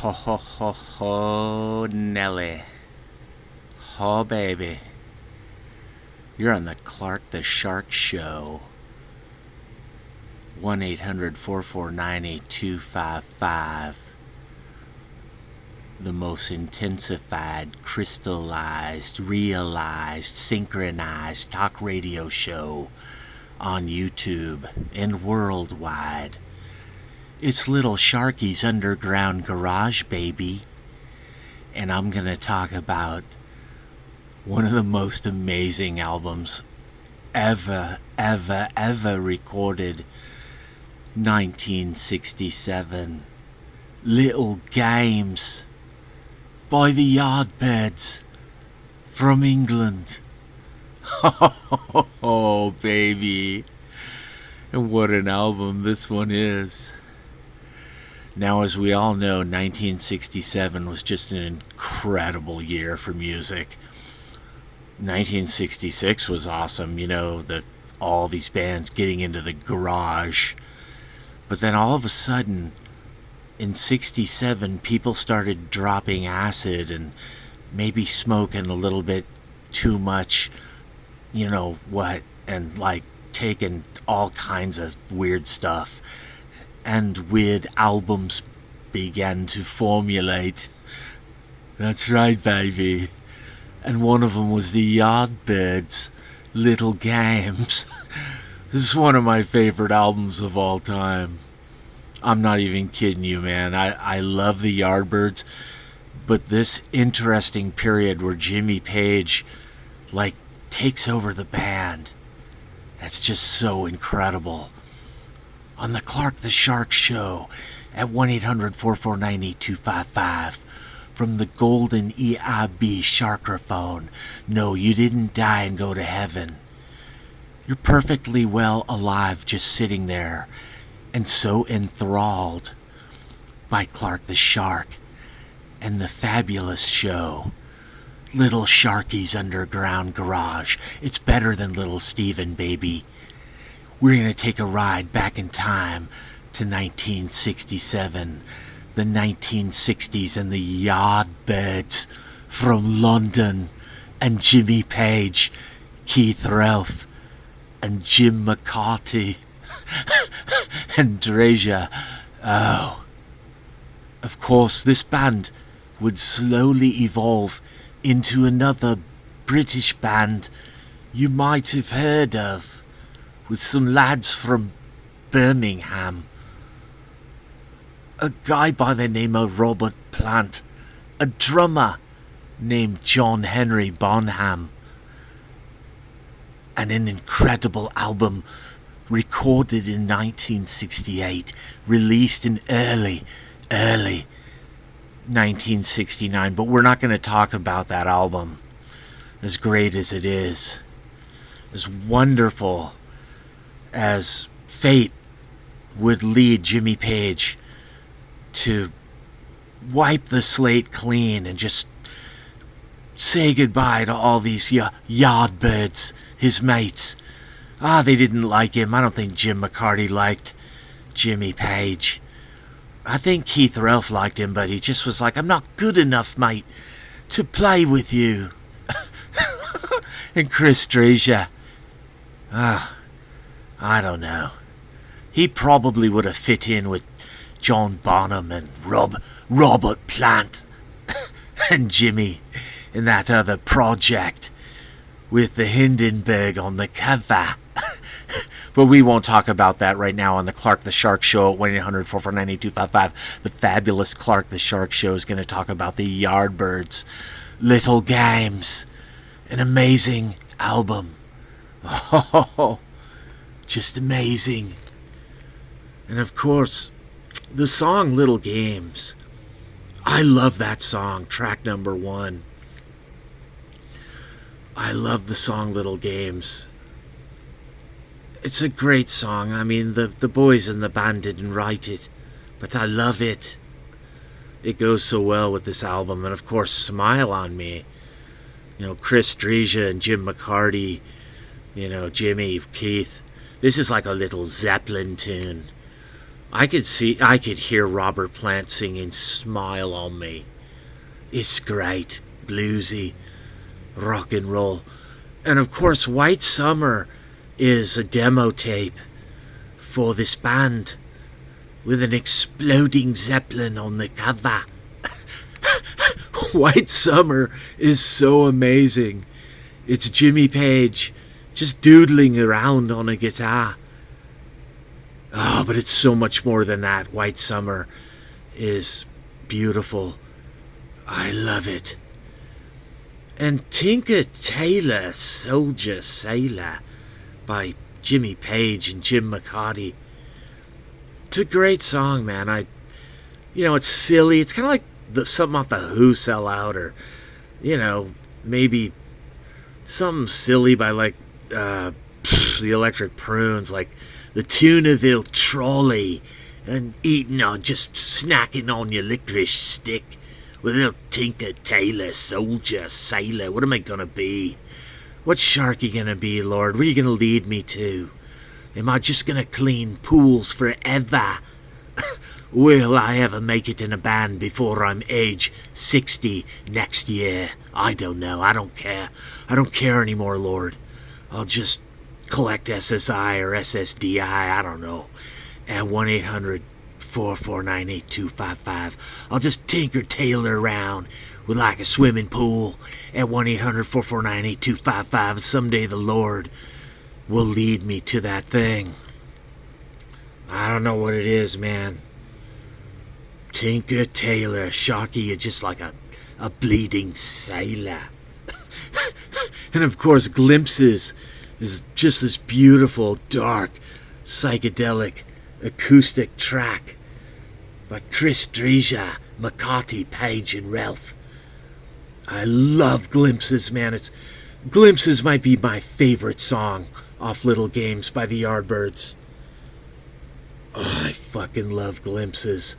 Ho ho ho ho, Nelly. Ho baby. You're on the Clark the Shark Show. 1-800-449-8255. The most intensified, crystallized, realized, synchronized talk radio show on YouTube and worldwide. It's Little Sharky's Underground Garage, baby. And I'm gonna talk about one of the most amazing albums ever recorded. 1967. Little Games by the Yardbirds from England. Oh, baby. And what an album this one is. Now, as we all know, 1967 was just an incredible year for music. 1966 was awesome, you know, all these bands getting into the garage. But then all of a sudden, in 67, people started dropping acid and maybe smoking a little bit too much, you know what, and like taking all kinds of weird stuff. And weird albums began to formulate. That's right, baby. And one of them was the Yardbirds' Little Games. This is one of my favorite albums of all time. I'm not even kidding you, man. I love the Yardbirds, but this interesting period where Jimmy Page, like, takes over the band, that's just so incredible. On the Clark the Shark Show at 1-800-449-8255 from the golden EIB Sharkraphone. No, you didn't die and go to heaven. You're perfectly well alive just sitting there and so enthralled by Clark the Shark and the fabulous show, Little Sharky's Underground Garage. It's better than Little Steven, baby. We're going to take a ride back in time to 1967, the 1960s, and the Yardbirds from London, and Jimmy Page, Keith Relf, and Jim McCarthy, and Drazier. Oh, of course, this band would slowly evolve into another British band you might have heard of, with some lads from Birmingham. A guy by the name of Robert Plant, a drummer named John Henry Bonham, and an incredible album recorded in 1968, released in early 1969. But we're not going to talk about that album, as great as it is, as wonderful as fate would lead Jimmy Page to wipe the slate clean and just say goodbye to all these Yardbirds, his mates. They didn't like him. I don't think Jim McCarthy liked Jimmy Page. I think Keith Relf liked him, but he just was like, I'm not good enough, mate, to play with you. And Chris Drazier, I don't know. He probably would have fit in with John Bonham and Robert Plant and Jimmy in that other project with the Hindenburg on the cover. But we won't talk about that right now on the Clark the Shark Show at 1-800-449-8255. The fabulous Clark the Shark Show is going to talk about the Yardbirds' Little Games, an amazing album. Oh, just amazing. And of course, the song Little Games. I love that song, track number 1. I love the song Little Games. It's a great song. I mean, the boys in the band didn't write it, but I love it. It goes so well with this album. And of course, Smile on Me. You know, Chris Drazier and Jim McCarthy, you know, Jimmy, Keith. This is like a little Zeppelin tune. I could hear Robert Plant singing Smile on Me. It's great, bluesy, rock and roll. And of course, White Summer is a demo tape for this band with an exploding Zeppelin on the cover. White Summer is so amazing. It's Jimmy Page just doodling around on a guitar. Oh, but it's so much more than that. White Summer is beautiful. I love it. And Tinker Tailor Soldier Sailor by Jimmy Page and Jim McCarty. It's a great song, man. It's silly. It's kind of like something off the Who Sell Out, or, maybe something silly by the Electric Prunes, like the Tunaville Trolley, and eating or just snacking on your licorice stick with a little Tinker Tailor Soldier Sailor. What am I gonna be? What shark you gonna be, Lord? Where are you gonna lead me to? Am I just gonna clean pools forever? Will I ever make it in a band before I'm age 60 next year? I don't know. I don't care. I don't care anymore, Lord. I'll just collect SSI or SSDI. I don't know. At 1-800-449-8255. I'll just tinker tailor around with like a swimming pool at 1-800-449-8255. Someday the Lord will lead me to that thing. I don't know what it is, man. Tinker Tailor, Sharky, you're just like a bleeding sailor. And of course, Glimpses is just this beautiful, dark, psychedelic, acoustic track by Chris Dreja, McCarty, Page, and Ralph. I love Glimpses, man. Glimpses might be my favorite song off Little Games by the Yardbirds. Oh, I fucking love Glimpses.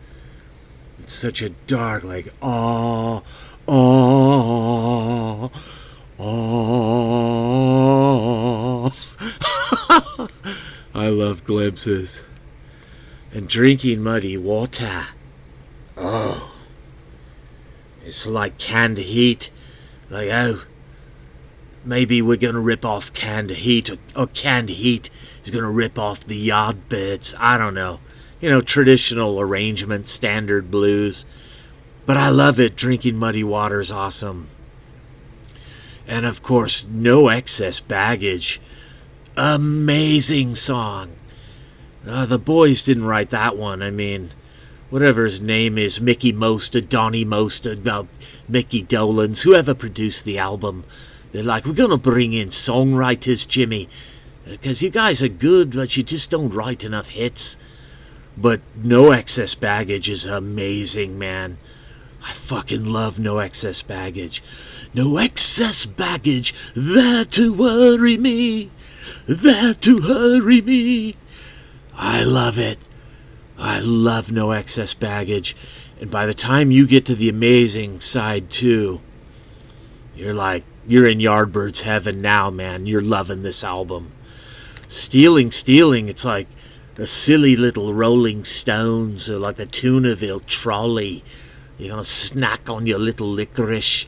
It's such a dark, like, I love Glimpses. And Drinking Muddy Water. Oh. It's like Canned Heat. Like, oh, maybe we're going to rip off Canned Heat, or Canned Heat is going to rip off the Yardbirds. I don't know. Traditional arrangement, standard blues. But I love it. Drinking Muddy Water is awesome. And of course, No Excess Baggage. Amazing song. The boys didn't write that one. I mean, whatever his name is, Mickey Moster, Donnie Moster, Mickey Dolenz, whoever produced the album, they're like, we're going to bring in songwriters, Jimmy, because you guys are good, but you just don't write enough hits. But No Excess Baggage is amazing, man. I fucking love No Excess Baggage. No excess baggage, there to worry me, there to hurry me. I love it. I love No Excess Baggage. And by the time you get to the amazing side 2, you're in Yardbirds heaven now, man. You're loving this album. Stealing, it's like a silly little Rolling Stones, or like a Tunaville Trolley. You're gonna snack on your little licorice.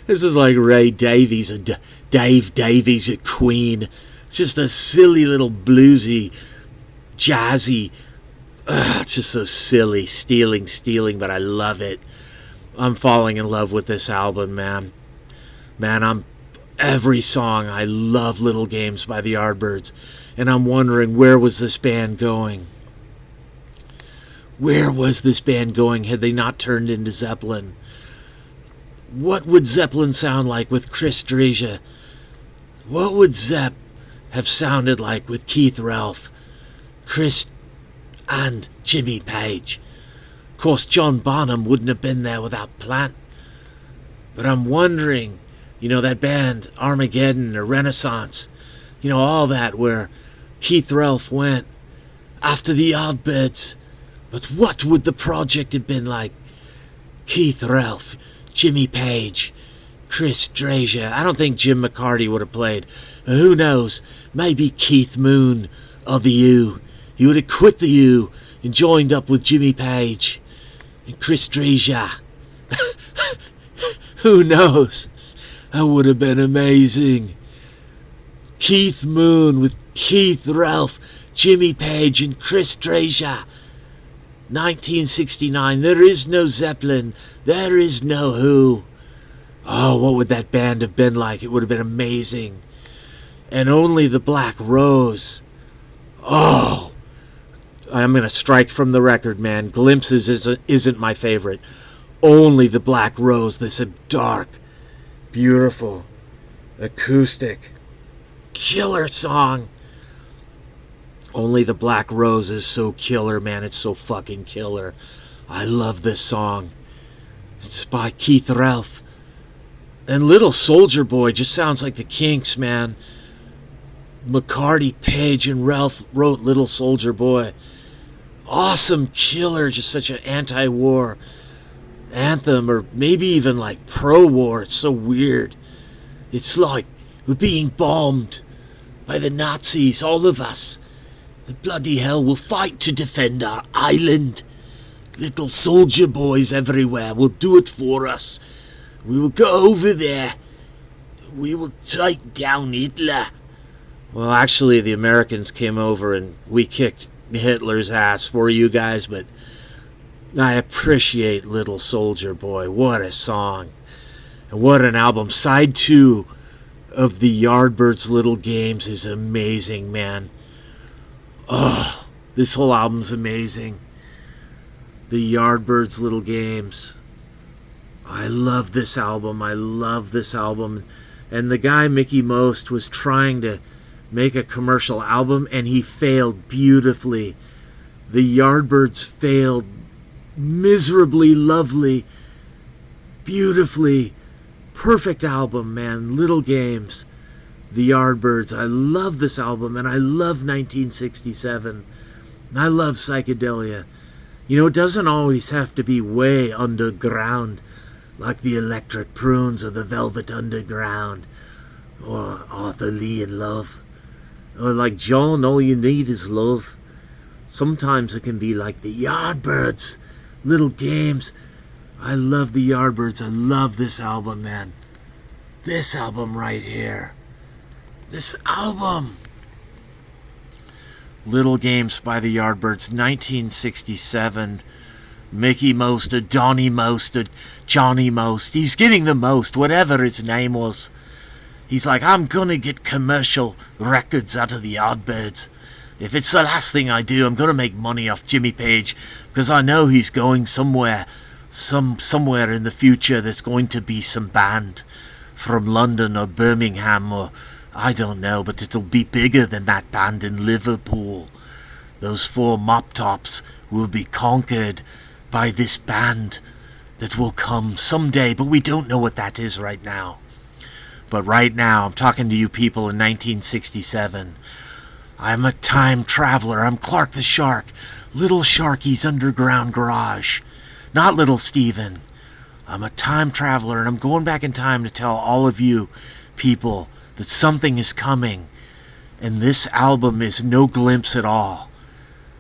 This is like Ray Davies and Dave Davies at Queen. It's just a silly little bluesy, jazzy. It's just so silly. Stealing, but I love it. I'm falling in love with this album, man. Man, every song. I love Little Games by the Yardbirds. And I'm wondering, where was this band going? Where was this band going had they not turned into Zeppelin? What would Zeppelin sound like with Chris Dreja? What would Zepp have sounded like with Keith Ralph, Chris, and Jimmy Page? Of course, John Bonham wouldn't have been there without Plant. But I'm wondering, that band, Armageddon or Renaissance, all that, where Keith Ralph went after the Yardbirds. But what would the project have been like? Keith Ralph, Jimmy Page, Chris Dreja. I don't think Jim McCarty would have played. Who knows? Maybe Keith Moon of the U he would have quit the U and joined up with Jimmy Page and Chris Dreja. Who knows? That would have been amazing. Keith Moon with Keith Ralph, Jimmy Page, and Chris Dreja. 1969. There is no Zeppelin. There is no Who. Oh, what would that band have been like? It would have been amazing. And Only the Black Rose. Oh, I'm going to strike from the record, man. Glimpses isn't my favorite. Only the Black Rose. This dark, beautiful, acoustic, killer song. Only the Black Rose is so killer, man. It's so fucking killer. I love this song. It's by Keith Ralph. And Little Soldier Boy just sounds like the Kinks, man. McCarty, Page, and Ralph wrote Little Soldier Boy. Awesome killer, just such an anti-war anthem, or maybe even like pro-war. It's so weird. It's like we're being bombed by the Nazis, all of us. The bloody hell will fight to defend our island. Little soldier boys everywhere will do it for us. We will go over there. We will take down Hitler. Well, actually, the Americans came over and we kicked Hitler's ass for you guys, but I appreciate Little Soldier Boy. What a song. And what an album. Side 2 of the Yardbirds Little Games is amazing, man. Oh, this whole album's amazing. The Yardbirds Little Games. I love this album. I love this album. And the guy, Mickey Most, was trying to make a commercial album, and he failed beautifully. The Yardbirds failed miserably, lovely, beautifully. Perfect album, man. Little Games. The Yardbirds. I love this album, and I love 1967. I love psychedelia. You know, it doesn't always have to be way underground, like the Electric Prunes or the Velvet Underground, or Arthur Lee in Love, or like John, All You Need Is Love. Sometimes it can be like the Yardbirds, Little Games. I love the Yardbirds. I love this album, man. This album right here. This album. Little Games by the Yardbirds, 1967. Mickey Most, or Donnie Most, or Johnny Most. He's getting the most, whatever his name was. He's like, I'm gonna get commercial records out of the Yardbirds. If it's the last thing I do, I'm gonna make money off Jimmy Page, because I know he's going somewhere. Somewhere in the future there's going to be some band from London or Birmingham, or I don't know, but it'll be bigger than that band in Liverpool. Those 4 mop tops will be conquered by this band that will come someday, but we don't know what that is right now. But right now, I'm talking to you people in 1967. I'm a time traveler. I'm Clark the Shark. Little Sharky's underground garage. Not Little Steven. I'm a time traveler, and I'm going back in time to tell all of you people that something is coming. And this album is no glimpse at all.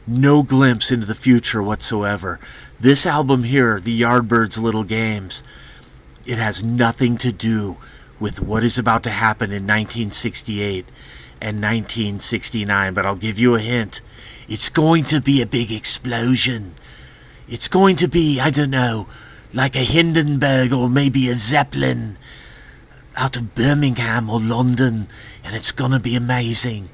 No glimpse into the future whatsoever. This album here, the Yardbirds Little Games, it has nothing to do with what is about to happen in 1968 and 1969. But I'll give you a hint. It's going to be a big explosion. It's going to be, I don't know, like a Hindenburg or maybe a Zeppelin out of Birmingham or London, and it's gonna be amazing.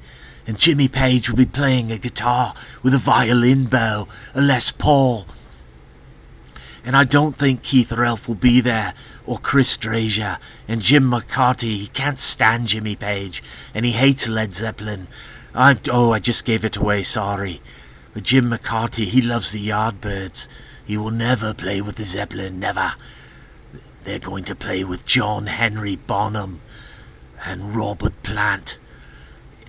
And Jimmy Page will be playing a guitar with a violin bow, a Les Paul. And I don't think Keith Ralph will be there, or Chris Dreja, and Jim McCarty. He can't stand Jimmy Page, and he hates Led Zeppelin. I just gave it away, sorry. But Jim McCarty, he loves the Yardbirds. He will never play with the Zeppelin, never. They're going to play with John Henry Bonham and Robert Plant,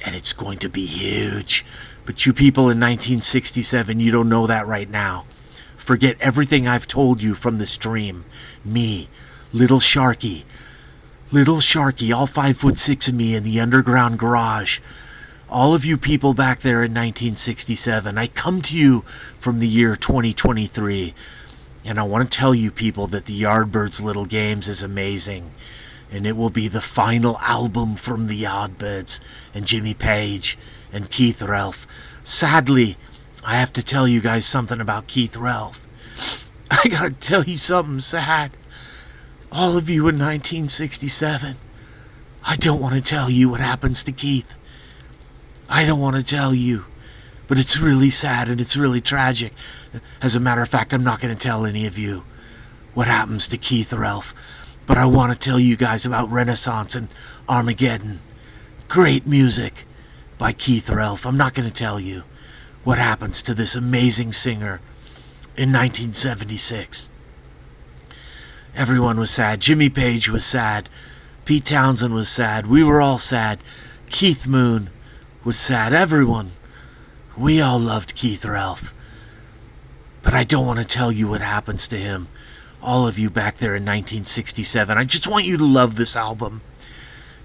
and it's going to be huge. But you people in 1967, you don't know that right now. Forget everything I've told you from the stream. Me, Little Sharky, all 5'6" of me in the underground garage. All of you people back there in 1967, I come to you from the year 2023, and I want to tell you people that the Yardbirds Little Games is amazing, and it will be the final album from the Yardbirds and Jimmy Page and Keith Relf. Sadly, I have to tell you guys something about Keith Relf. I gotta tell you something sad. All of you in 1967, I don't want to tell you what happens to Keith. I don't want to tell you, but it's really sad and it's really tragic. As a matter of fact, I'm not going to tell any of you what happens to Keith Relf, but I want to tell you guys about Renaissance and Armageddon. Great music by Keith Relf. I'm not going to tell you what happens to this amazing singer in 1976. Everyone was sad. Jimmy Page was sad. Pete Townsend was sad. We were all sad. Keith Moon was sad. Everyone. We all loved Keith Relf. But I don't want to tell you what happens to him. All of you back there in 1967. I just want you to love this album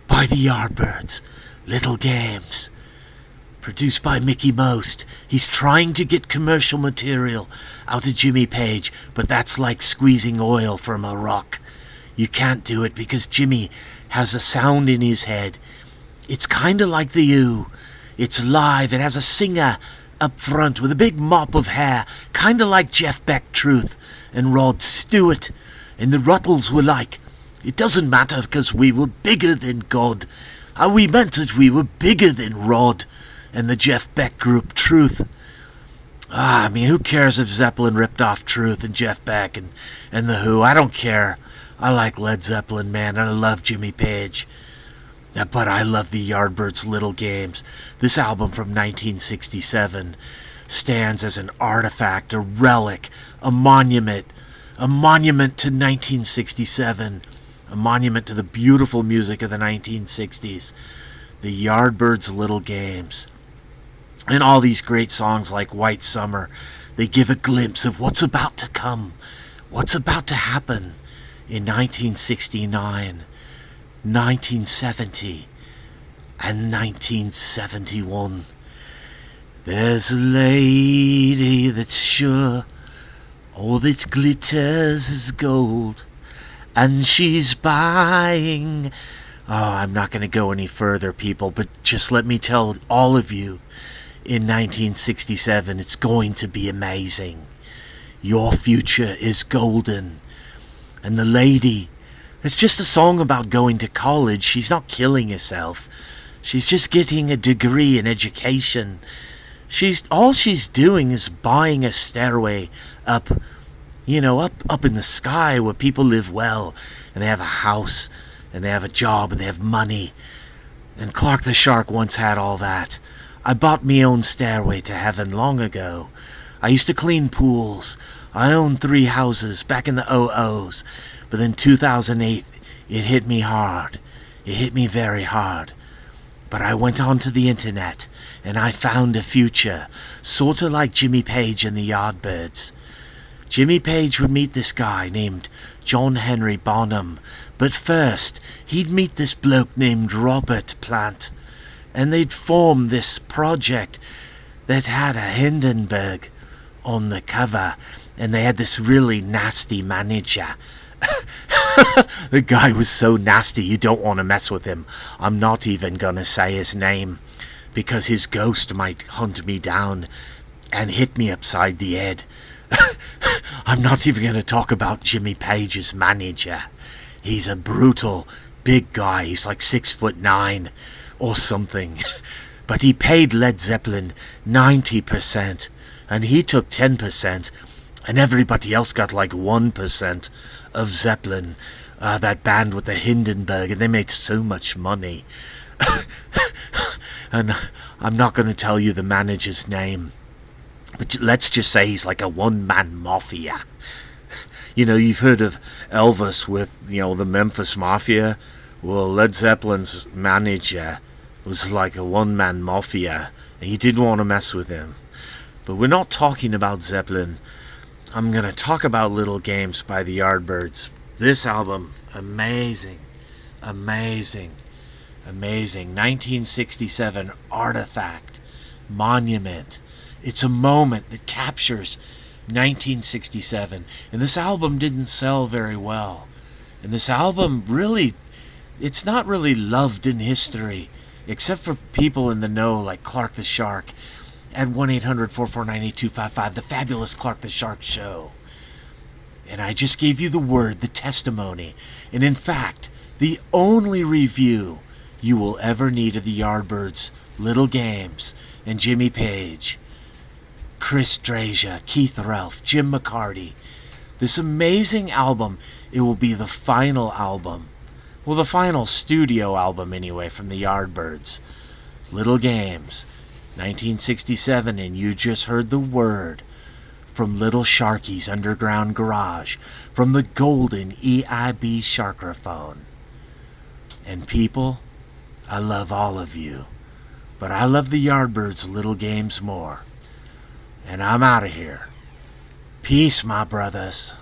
by the Yardbirds, Little Games. Produced by Mickey Most. He's trying to get commercial material out of Jimmy Page, but that's like squeezing oil from a rock. You can't do it because Jimmy has a sound in his head. It's kind of like the U. It's live. It has a singer up front with a big mop of hair, kind of like Jeff Beck Truth and Rod Stewart. And the Ruttles were like, it doesn't matter because we were bigger than God. We meant that we were bigger than Rod and the Jeff Beck group Truth. I mean, who cares if Zeppelin ripped off Truth and Jeff Beck and The Who? I don't care. I like Led Zeppelin, man, and I love Jimmy Page. But I love the Yardbirds' Little Games. This album from 1967 stands as an artifact, a relic, a monument to 1967, a monument to the beautiful music of the 1960s. The Yardbirds' Little Games. And all these great songs like White Summer, they give a glimpse of what's about to come, what's about to happen in 1969. 1970 and 1971. There's a lady that's sure all that glitters is gold, and she's buying. Oh, I'm not going to go any further, people, but just let me tell all of you, in 1967, it's going to be amazing. Your future is golden. And the lady, it's just a song about going to college. She's not killing herself. She's just getting a degree in education. All she's doing is buying a stairway up, up in the sky where people live well, and they have a house, and they have a job, and they have money. And Clark the Shark once had all that. I bought me own stairway to heaven long ago. I used to clean pools. I owned 3 houses back in the 00s. But then 2008, it hit me hard. It hit me very hard. But I went onto the internet, and I found a future, sort of like Jimmy Page and the Yardbirds. Jimmy Page would meet this guy named John Henry Bonham, but first, he'd meet this bloke named Robert Plant, and they'd form this project that had a Hindenburg on the cover, and they had this really nasty manager. The guy was so nasty you don't want to mess with him. I'm not even gonna say his name because his ghost might hunt me down and hit me upside the head. I'm not even gonna talk about Jimmy Page's manager. He's a brutal big guy. He's like 6'9" or something. But he paid Led Zeppelin 90% and he took 10%, and everybody else got like 1% of Zeppelin, that band with the Hindenburg, and they made so much money. And I'm not going to tell you the manager's name, but let's just say he's like a one-man mafia. You've heard of Elvis with, the Memphis Mafia. Well, Led Zeppelin's manager was like a one-man mafia, and you didn't want to mess with him. But we're not talking about Zeppelin. I'm going to talk about Little Games by the Yardbirds. This album, amazing, amazing. Amazing. 1967 artifact, monument. It's a moment that captures 1967. And this album didn't sell very well. And this album really, it's not really loved in history, except for people in the know like Clark the Shark at 1-800-449-8255, the fabulous Clark the Shark Show. And I just gave you the word, the testimony. And in fact, the only review you will ever need of the Yardbirds, Little Games, and Jimmy Page, Chris Drasia, Keith Relf, Jim McCarty. This amazing album, it will be the final album. Well, the final studio album anyway from the Yardbirds. Little Games, 1967, and you just heard the word from Little Sharky's underground garage, from the golden EIB Sharkraphone. And people, I love all of you, but I love the Yardbirds' Little Games more. And I'm out of here. Peace, my brothers.